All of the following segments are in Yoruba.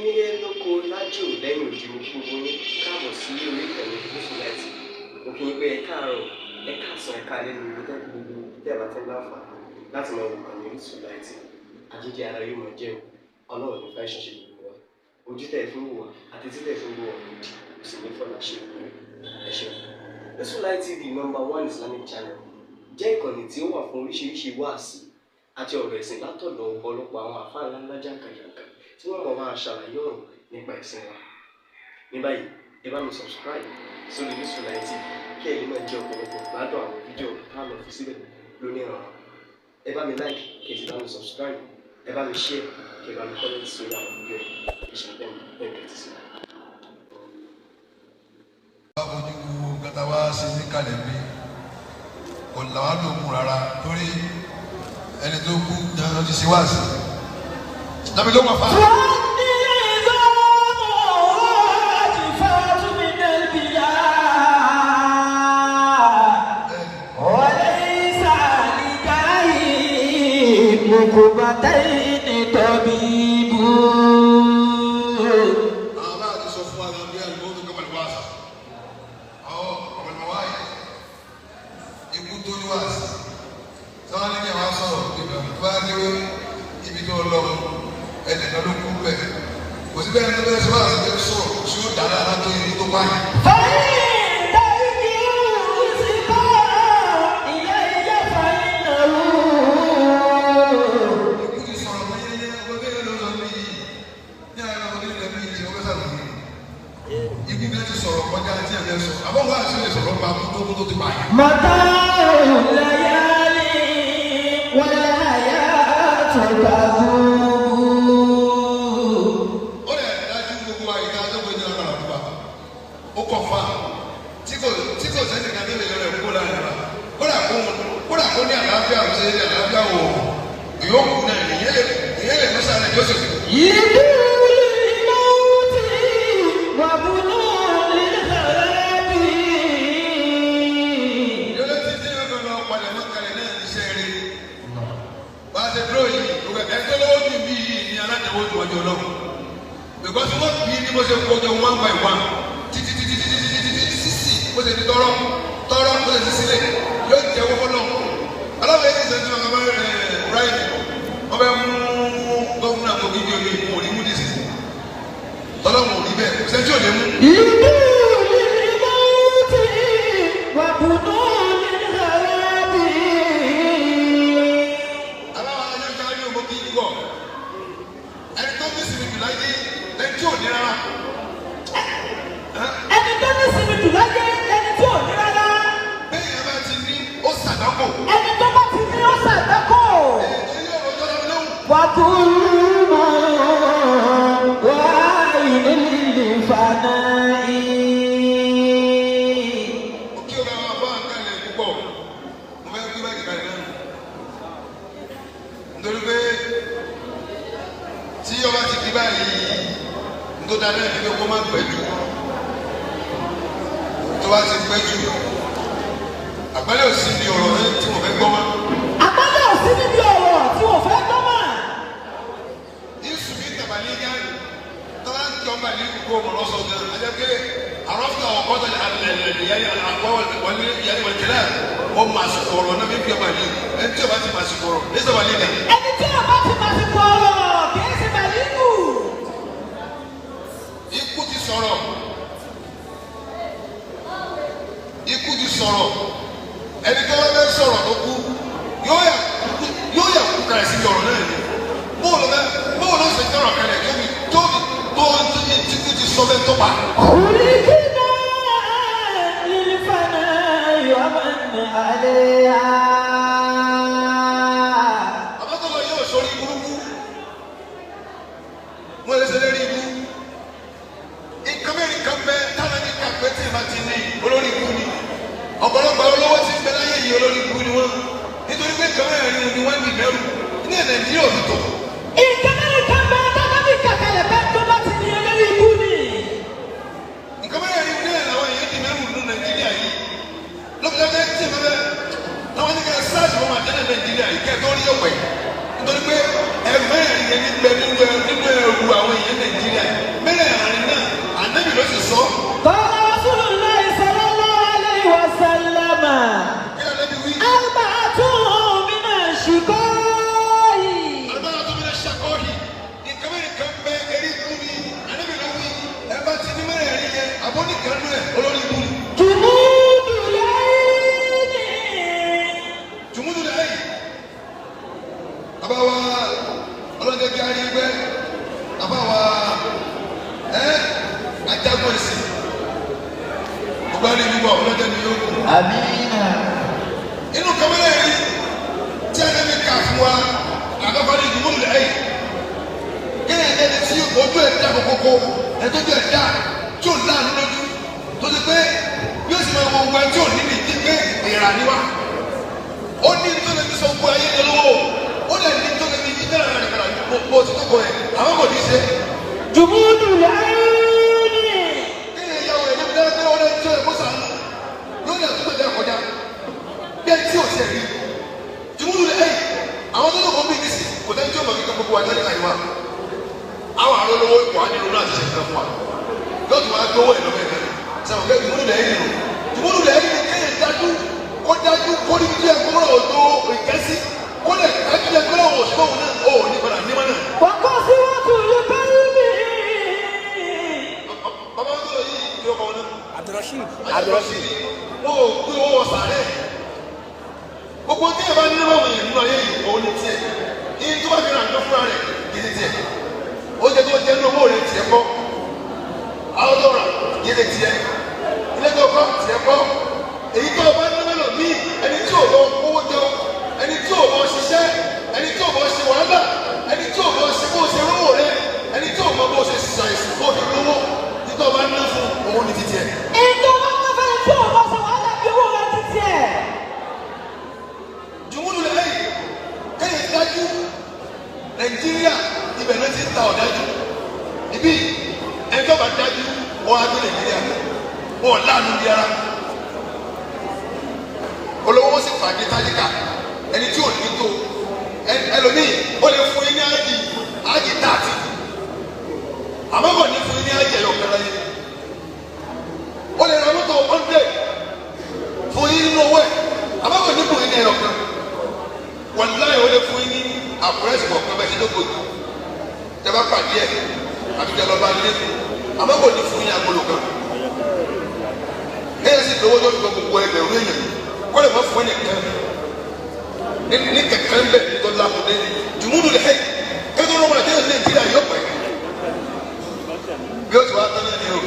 nílé lóko lájò lẹ́yìn òdì mo kí gbogbo yín káàbọ̀ sí orí ìkànnì Orísun. Mo kí yín pé ẹ káàárọ̀ ẹ káàsán ẹ káalẹ́ ní ibi tẹ́lẹ̀ gbogbo tẹ́ bá tẹ́ láǹfààní láti máa wò ìkànnì Orísun. Àjíjẹ ara yóò máa jẹun ọlọ́run ní fẹ́ ṣẹṣẹ gbogbo wa ojú tẹ̀ fún wò wá àti tí tẹ̀ fún wò wá lòdì kò sì ní fọ́nà ṣe ẹ ṣeun. Orísun TV #1 Islamic channel jẹ́ ìkànnì tí ó wà fún oríṣiríṣi wáàsí àti ọ̀rọ̀ ẹ̀sìn látọ̀dọ̀ ọ̀pọ̀lọpọ̀ àwọn àfáà ńláńlá jàǹkàjàǹkà tí wọ́n mọ̀ máa ṣàlàyé ọ̀rọ̀ nípa ẹ̀sìn wa. Ní báyìí ẹ bá mi subscribe sórí Orísun TV kí ẹ lè máa jẹ ọ̀pọ̀lọpọ̀ gbádùn àwọn fídíò táwọn fi síbẹ̀ lónìí ọ̀rọ̀. Ẹ bá mi like kí ẹ sì bá mi subscribe, ẹ bá mi share kí ẹ bá mi comment sórí àwọn fídíò yìí kí ṣe bẹ́ẹ̀ bẹ́ẹ̀ ti sí. Ojú gata wá sí ní kalẹ̀ mi kò làwọn ló mú rárá torí ẹni tó kú dáná ti ṣe wá sí i. Nàbí ló wà fáwọn. lọ́jọ́ ni yóò kú. Amina. Inú kọ́mẹ́lẹ̀ yìí tí a lè kà fún wa àkọ́kọ́ ní ìdìbò lẹ̀ yìí. Kéèyàn ẹni tí ojú ẹ̀ dá kókókó ẹ̀tọ́jú ẹ̀ dá tí ò láàánú lójú tó ti pé yóò sì máa wọ ọgbà tí ò ní nìdí pé ìrà ni wá. Ó ní tó lè fi sọ gbọ́ ayé ní olówó. Ó lè ní tó lè fi yí dára rẹ̀ kàrà bó ti tó kọ ẹ̀ àwọn kò ní ṣe. Jùmúdù láyé. Kéèyàn ìyàwó ẹ̀ níbi dára pé ó lè tó ẹ̀ kó sàánú. Yóò ní àtúntò dẹ́ kọjá. Bí ẹni tí ò ṣe rí. Jùmúdù láyé. Àwọn tó lóko bí nísì kò tẹ́ tí ó mọ̀ kíkọ́ gbogbo àjọ nípa ìwà. Àwọn àrùn olówó ipò á nílò láti ṣe nǹkan fún wa. Yóò tún wá gbówó ẹ̀ lọ́wọ́ ẹ̀fẹ́. Sàmùkẹ́ jùmúdù láyé nìyẹn. Jùmúdù láyé ni kéèyàn dájú kó dájú kó ní bí ẹ̀kọ́ rẹ̀ òdo ìkẹ́sí kó lè dájú ẹ̀kọ́ rẹ̀ òṣùwọ̀n náà ó ní padà ní mọ́ náà. Wọ́kọ́ sí wọ́n tún lè bẹ́rù mi. Bàbá tó yí yóò kọ́ náà. Abdulrasheed. Wọ́n ò gbé owó sàárẹ̀. Gbogbo tí ẹ bá ní lọ́wọ́ yẹn nínú ayé yìí òun ní tiẹ̀. Iye tó bá fi ràn án fúnra rẹ̀ kì í tiẹ̀. Ó jẹ́ tó jẹ́ ní owó rẹ̀ tiẹ̀ kọ́. Àwọn tó rà kì í tiẹ̀. Ilé tó kọ́ tiẹ̀ kọ́. Èyí tó o bá ní lọ́wọ́ mí ẹni tí ò lọ kówó jọ ẹni tí ò lọ ṣiṣẹ́ ẹni tí ò lọ ṣe wàhálà ẹni tí ò lọ ṣe bó ṣe rówó rẹ ẹni tí ò mọ bó ṣe ṣàìsàn bó ṣe rówó tí tó o bá ní fún òun ní títí ẹ. Ètò wọn máa fẹ́ tí ò bá ṣe wàhálà bí owó rẹ títí ẹ̀. Jùmúdù lẹ́yìn kéèyàn dájú Nàìjíríà ibẹ̀ ló ti ń ta ọ̀dájú ibi ẹjọ́ bá dájú wọ́n á gbé Nàìjíríà wọ́n láàánú bí ara. Olówó sì pàdé táyíká ẹni tí ò ní tó ẹlòmíì ó lè fún yín ní ájì tààtì àmọ́ kò ní fún yín ní ájì ẹ̀yọ̀ kẹlẹ́ yìí ó lè ra mọ́tò 100 fún yín nínú owó ẹ̀ àmọ́ kò ní fún yín ní ẹ̀yọ̀ kan wàlúùláyè ó lè fún yín ní àpúrẹ́sì kọ̀ọ̀kan bẹ́ẹ̀ ṣe lóko tẹ bá pàdé ẹ̀ àbí tẹ lọ bá lé àmọ́ kò ní fún yín agolo kan ẹ̀yẹ sì lówó tó fi gbogbo ẹgbẹ̀rún èèyàn kọ́lé ma fún ẹnì kan ní kẹ̀kẹ́ ń bẹ̀ ní tọ́lá kò dé Jùmúdù lẹ́yìn kẹ́tọ́ lọ́wọ́ àti ẹ̀sìn Nàìjíríà yóò pẹ́ bí ó ti wá tán náà ní o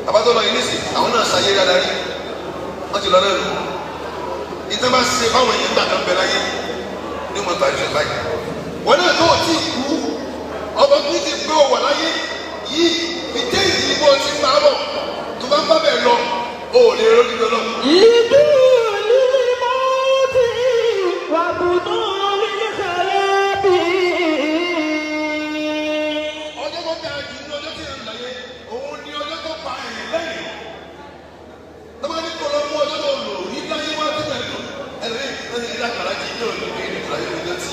àbátọ́ lọ yìí nísì àwọn náà ṣayé dáadáa rí wọ́n ti lọ náà lò ìtàn bá ṣe fáwọn èèyàn gbà kan bẹ láyé ní mo gbà jù báyìí wọn náà tó ti kú ọba tó ti gbé wà láyé yìí ìdé ìdìbò ti máa bọ̀ tó bá ń bá bẹ̀ lọ ó lè rọ́ọ̀dì lọ́lọ́. Ọjọ́ tó dáa jù ní ọjọ́ tí ẹ̀ ń láyé òun ni ọjọ́ tó pa ẹ̀yìn lẹ́yìn. Lọ́wọ́ ní kò lọ mú ọjọ́ tó lò ní láyé wá tó bẹ̀rẹ̀ dùn. Ẹlẹ́yìn ẹni ìlà kàrà jì ní òní ní ìlú ayé ọjọ́ tí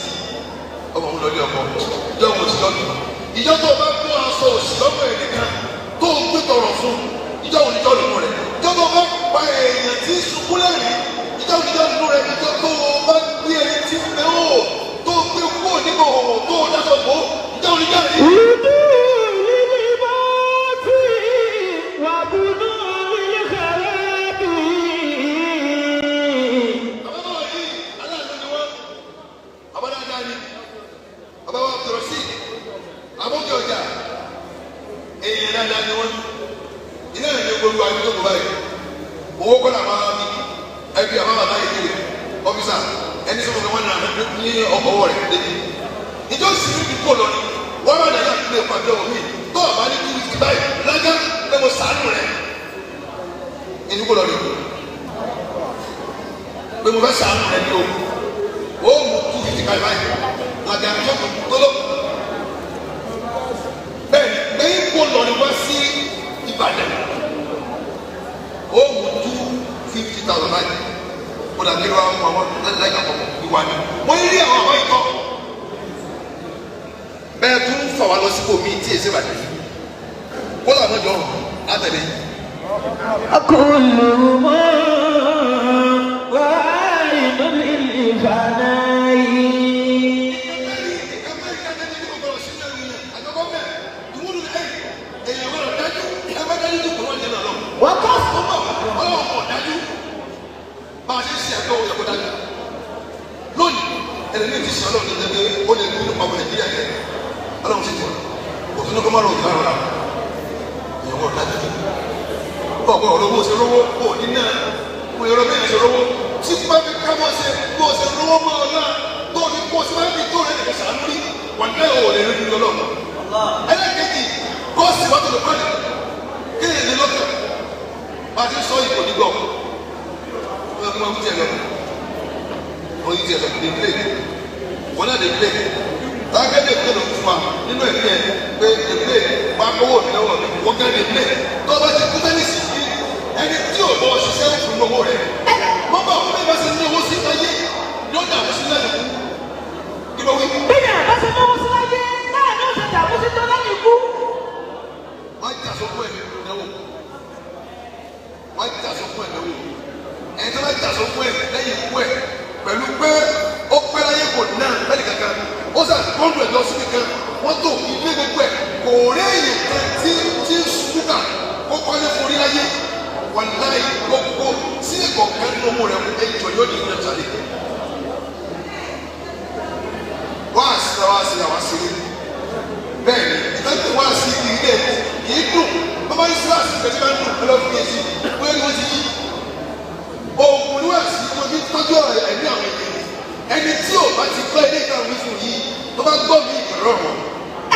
ọmọ òun lọ ní ọkọ. Ìjọ òun ti lọ́dún. Ìjọ tó bá mú aṣọ òsì lọ́gbọ̀ ẹ̀ nìkan tó ń gbé tọrọ fún ìjọ òun ìjọ lòun rẹ̀. Ìjọ tó bá pa èèyàn tí sunkún lẹ́rìn ìjọ ìjọ nínú rẹ̀ ìjọ tó bá gbé ẹni tí fẹ́ ó tó gbé kúrò nínú òun tó dáṣọ bò ìjọ ìjọ rẹ̀. Owó kọ́lá máa ń ẹbí àwọn àbá yìí kiri ọ́fíìsà ẹni sọ fún wọn ní ọkọ̀ rẹ̀ débi. Ìjọ sì ní kó lọ ní wọ́n máa dàgbà tó lè pàdé omi tó àbá ní kí wíìkì báyìí lájá pé mo sàánù rẹ̀. Ìdí kó lọ ní pé mo fẹ́ sàánù rẹ̀ ní o. Ó mú 250 báyìí lájà tó tó lọ. Bẹ́ẹ̀ni lẹ́yìn kó lọ ní wá sí Ìbàdàn. Ó mú 250,000 báyìí. Ó dà kí ló wá mú àwọn lẹ́yìn àkọ́kọ́ ìwà ni. Mo rí àwọn àwọn ìtọ́. Bẹ́ẹ̀ tún fà wá lọ sí omi tí èsì bàjẹ́. Kó làwọn jọ látẹ̀lé. Akulu mọ́ wàhálì lórí ìfànàyí. Wọ́n kọ́ sí ọlọ́wọ́ dájú bá a ṣe ń ṣe ẹ̀tọ́ òye kó dájú lónìí ẹni ní ti ṣe ọlọ́run ní ẹgbẹ́ ó lè kú nípa ọmọ Nàìjíríà yẹn ọlọ́run ti tẹ̀ òfin ní kó má lọ òkè lárọ̀ èèyàn wọ́n dájú ọ̀pọ̀ olówó ṣe rówó kò ní náà kò yọrọ bẹ́ẹ̀ ṣe rówó tí bá fi ká bọ́ ṣe bó ṣe rówó mọ́ ọ náà tó ní kó ṣe máa fi tó rẹ̀ nìkan ṣàánú rí wọn náà ò lè rí lọ́lọ́ ẹlẹ́kẹ̀kì bọ́ọ̀sì wọ́n tó lè pàdé kí ni ìdílé lọ́kàn bá ti sọ ìbò nígbọ̀ ọmọ ọmọ tiẹ̀ lọ oyin tiẹ̀ lọ dé plé wọn náà dé plé tágẹ́ dé plé ló fún wa nínú ẹ̀mí ẹ̀ pé dé plé bá kówó mi lọ́wọ́ mi wọ́n gẹ́ dé plé tó bá ti kú tẹ́lẹ̀ sí i ẹni tí ò bọ́ ṣiṣẹ́ fún owó rẹ̀ wọ́n bá wọn bá ṣe ní owó sí ayé yóò dàbí sí lẹ́nu kí ló wí. bíyà bá ṣe ní owó sí ayé náà ni ó ṣe dàbí sí tó lẹ́nu ikú. wọ́n jà sókún ẹ̀ náwó wọ́n jà sókún ẹ̀ náwó ẹni tó bá jà sókún ẹ̀ lẹ́yìn ikú ẹ̀ pẹ̀lú pé ó pẹ́ láyé kò náà lẹ́yìn kankan ó sà kọ́ńdù ẹ̀ lọ sí kankan wọ́n tó ilé gbogbo ẹ̀ kò rí èyí kan tí sùkúkà kó kọ́lé forí láyé wọn láyé gbogbo sí ẹ̀kọ́ kan nínú owó rẹ̀ ẹ̀jọ̀ yóò di ìgbẹ́ sáré wọ́n á sí àwọn àṣírí bẹ́ẹ̀ ni ìtọ́jú wọ́n á sí ilé kìí dùn bàbá yìí sí àṣírí kẹ́tí bá ń dùn ọlọ́run kìí sí wọ́n ní wọ́n ti yí oògùn ni wọ́n á sí wọ́n fi tọ́jú ẹ̀mí àwọn ènìyàn ẹni tí ò bá ti gbọ́ ilé ìtàn wífún yìí tó bá gbọ́ mi ìrọ̀ wọn.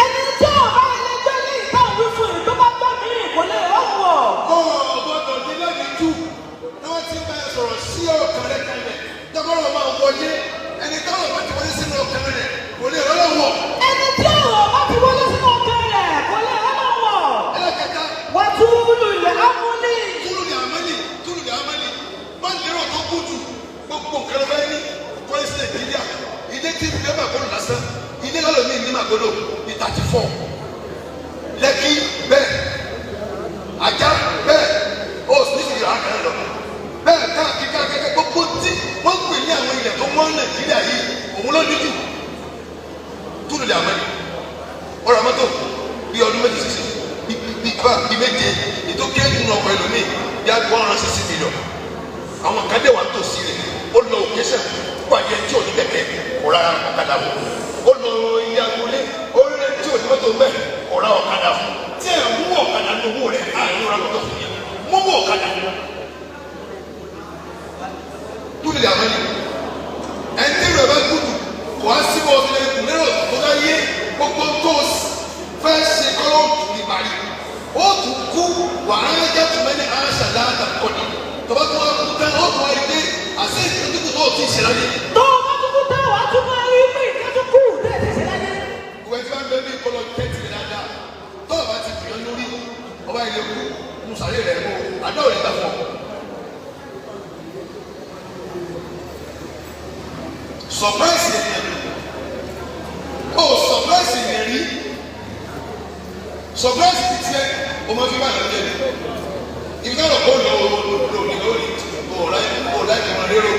ẹni tí ò bá ilé gbọ́ ilé ìtàn wífún yìí tó bá gbọ́ mi kò lè rọ́wọ́. ọ̀gbọ́dọ̀ ní lẹ́yìn jù ni wọ́n ti bá ẹ sọ̀rọ̀ sí ọkàn rẹ̀ kalẹ̀ dọ́kọ̀rọ̀ máa wọlé ẹni táwọn bá ti wọlé sínú ọkàn rẹ̀ kò lè rọ́wọ́. ẹni tí ọ̀rọ̀ bá ti wọlé sínú ọkàn rẹ̀ kò lè rọ́wọ́. ẹlẹ́kẹta. wọ́n túlù ilẹ̀ amúlí. túlù ní amẹ́lì má lérò tó kú jù gbogbo nǹkan bẹ́ẹ̀ ní pọ́lísì nàìjíríà ilé tí ìfẹ́ màgbọ́dọ̀ lásán ilé lọ́lọ́mí ní màgbọ́dọ̀ ní 34 lẹ́kí bẹ́ẹ̀ ajá bẹ́ẹ̀ ó sì ní ìyá kan lọ bẹ́ẹ̀ káàkiri gbogbo tí wọ́n pè ní àwọn ilẹ̀ tó mọ́ nàìjíríà yìí òun ló dídì túlù ní amẹ́lì ọ̀rọ̀ mọ́tò bí ọdún méjì sísè bí méje ètò kéèkì náà ọkọ̀ ẹlòmíì bí a gbọ́ ọ̀rọ̀ sísè mílíọ̀nù àwọn kan dé wà tó sí rẹ̀ ó lọ òkèṣẹ́ pàdé tí ò ní kẹ̀kẹ́ ọ̀rá ọ̀kadà fún ó lọ ìyàgòlé ó lé tí ò ní mọ́tò mẹ́ ọ̀rá ọ̀kadà fún tí ẹ̀ mú ọ̀kadà ní owó rẹ̀ àárín ọ̀rá mọ́tò fún yẹn mú ọ̀kadà ní wọn. túlẹ̀ àmọ́lẹ̀ ẹni tí rẹ̀ bá gbùdù kò á sí bọ́ ọ̀sẹ̀ ẹ̀kú lérò tó láyé gbogbo tó fẹ́ ṣe kọ́lọ́ ìbàrí ó tún kú wàhálà jẹ́ tùmẹ́ni àṣà dáadáa kọ́ni tọ́ba tó wá kú tán ó tún wá rí pé àṣẹ ìdókòtò tó ti ṣe láyé. tó o bá tún kú tán wàá tún máa rí pé ìkẹ́tùkù tẹ̀ ti ṣe láyé. ìwé tí wọ́n ń bẹ ní kọ́lọ́ tẹ́tì rẹ̀ dáadáa tó o bá ti bìyàn lórí ọba ilé kú musare rẹ̀ mú adó rẹ̀ gbà fún ọ. sọpráìsì ènìyàn ó sọpráìsì ènìyàn rí sọpráìsì ti tiẹ̀ o máa fi bá àná jẹ́ ni ibi táwọn kò lọ òní lórí ọ̀la ìgbìmọ̀ lérò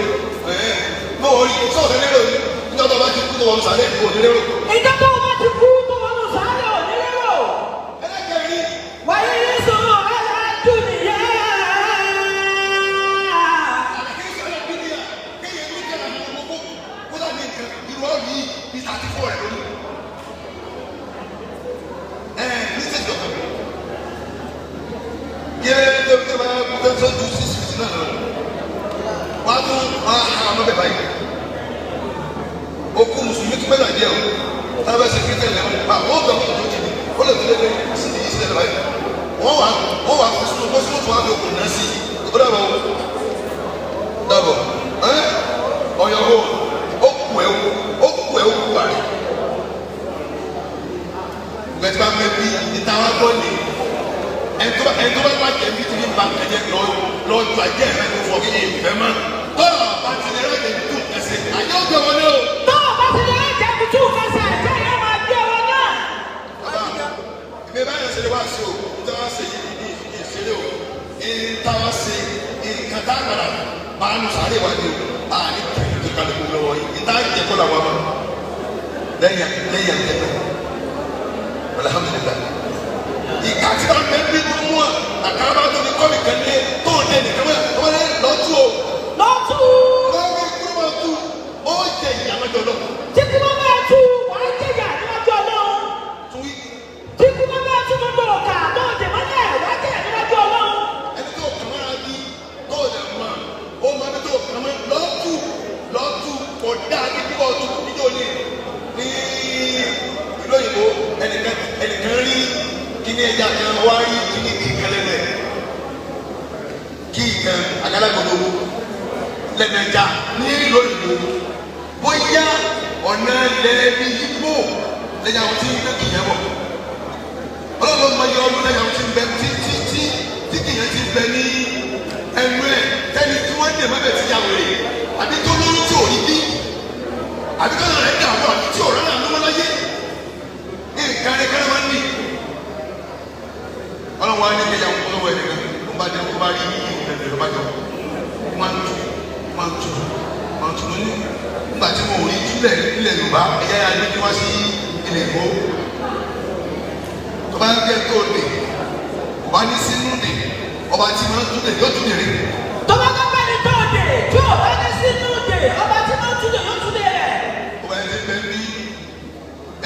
mọ̀ wọ́n rí sọ̀tẹ́ lérò ní nígbà tó bá ti kú tó wọ́n sàlẹ̀ ìgbìmọ̀ òní lérò. ìjọ tó o bá ti kú tó wọ́n sàlẹ̀ òní lérò. ẹlẹ́kẹ̀rin. wáyé ní sọ̀rọ̀ aláàjù nìyẹn. àlàkè sọ̀rọ̀ bíbíà kéèyàn ní kẹ́lá ní gbogbo kó dà ní nǹkan irú ọ̀rọ̀ yìí bí 34 rẹ̀ lónìí. ní sèjì ọ̀kan yẹ tó bá tó ju 650 náà lọ wọ́n á tún wọ́n á ha ọmọ bẹ̀ báyìí okú mùsùlùmí tún bẹ́ẹ̀ nàìjíríà o tábà ṣe kí tẹ̀lé wọn wọ́n gbà wọ́n tó jìnnì ó lè tẹ̀lé sí ní ìṣẹ̀lẹ̀ báyìí wọ́n wà kó sínú tó wà fi okùn náà sí ó dàbọ̀ ọ̀yọ̀wò ó kù ẹ̀ ó kù parí gbẹ̀tí bá mẹ́ bí ìta wá gbọ́ ni ẹ̀ńtọ́ bá bá jẹ́ bí tìbí ba kẹ́jẹ́ lọ́jọ́ ajẹ́ rẹ̀ tó fọ́ kí ìfẹ́ mọ́ tọ́lọ̀ bá ti lè rẹ̀ jẹ́ tó kẹsẹ̀ àjẹ́ ó gbé wọn ní o. tọ́lọ̀ bá ti lè rẹ̀ jẹ́ tó kẹsẹ̀ àjẹ́ yẹn máa gbé wọn náà. ìgbé báyọ̀ ṣe lè wá sí o níta wá ṣe yìí ìṣẹ̀lẹ̀ o níta wá ṣe nǹkan tá a gbàdá máa nù sáré wa ni o àní tó kalẹ̀ kó lọ́wọ́ yìí níta jẹ́ kó làwọn ma lẹ́yìn àtẹ̀tẹ̀ alhamdulilayi ìka tí wọ́n fẹ́ bí tó mú àkàrà tó ní kọ́mì kan lé tó ń lé nìkan wọ́n lé lọ́tù o. lọ́tù. wọ́n fi kúrò máa tu ó jẹ ìyàmẹ́jọ lọ. tí kúrò máa tu wàá jẹ ìyàmẹ́jọ lọ. tuwi. tí kúrò máa tu gbogbo ọ̀kà tó ń jẹ mọ́lẹ̀ wàá jẹ ìyàmẹ́jọ lọ. ẹni tó kíní ẹja kan wá rí kíní ìkẹlẹ́lẹ̀ kí ìkan àgàlagòdò lẹ́nẹ̀ẹ́jà ní ìlú òyìnbó bóyá ọ̀nà lẹ́ẹ̀bí yípo lẹ́yìn àwọn tí ń gbé kìyẹn bọ̀ ọlọ́run máa yọ ọdún lẹ́yìn àwọn tí ń bẹ tí kìyẹn ti bẹ ní ẹnu ẹ̀ tẹ́ni tí wọ́n dè mọ́bẹ̀ ti yàwó rẹ̀ àbí tó lóyún tí ò rí bí àbí tó lọ́rẹ̀ dà wọ́n àbí tí ò rẹ́rẹ́ àlọ́wọ́ láyé ní kárẹ́kárẹ́ máa ń ní ọlọ́run wa ní kẹyà wọn lọ́wọ́ ẹ̀ nìkan wọ́n bá dé wọ́n bá rí ìrẹ̀lẹ̀ lọ́ba jọ máa ń tù lóyún nígbà tí mo rí túlẹ̀ nílẹ̀ Yorùbá ẹ̀yà yà ní kí wọ́n sí ilẹ̀ Ìgbò tó bá ń gẹ́ tó lè ọba ní sínú lè ọba tí wọ́n tún lè yóò tún lè rí. tó bá tó bẹ́ẹ̀ ni tó dé tí ọba ní sínú dé ọba tí wọ́n tún lè yóò tún lè rẹ̀. ọba ẹni bẹ́ẹ̀ ní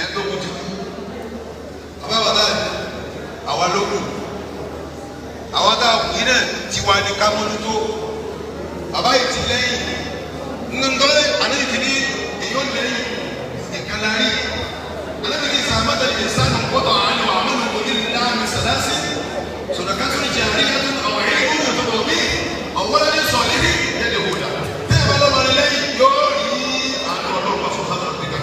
ẹ̀ẹ́dógún ti kú ọba bàbá àwa ló kù àwa tá a kù yín náà ti wà ní kámọ́lútó bàbá yìí ti lẹ́yìn ńlọrọ ànáyìí ní èyí ó lẹ́yìn ìkànnì ànáyìí sàmàtà ìsánù kọ́tọ̀ àánú àmọ́nù kò ní láàmì sàlásì sọ̀dọ̀kátù ní jàríyàtù àwọn ẹ̀yìn kúrò tó bọ̀ bí ọ̀wọ́lá ní sọ̀lẹ́ ní yẹ́dẹ̀ wòdà tẹ́ ẹ bá lọ́mọ rẹ lẹ́yìn yóò rí àánú ọlọ́run bá fún sábà nígbà.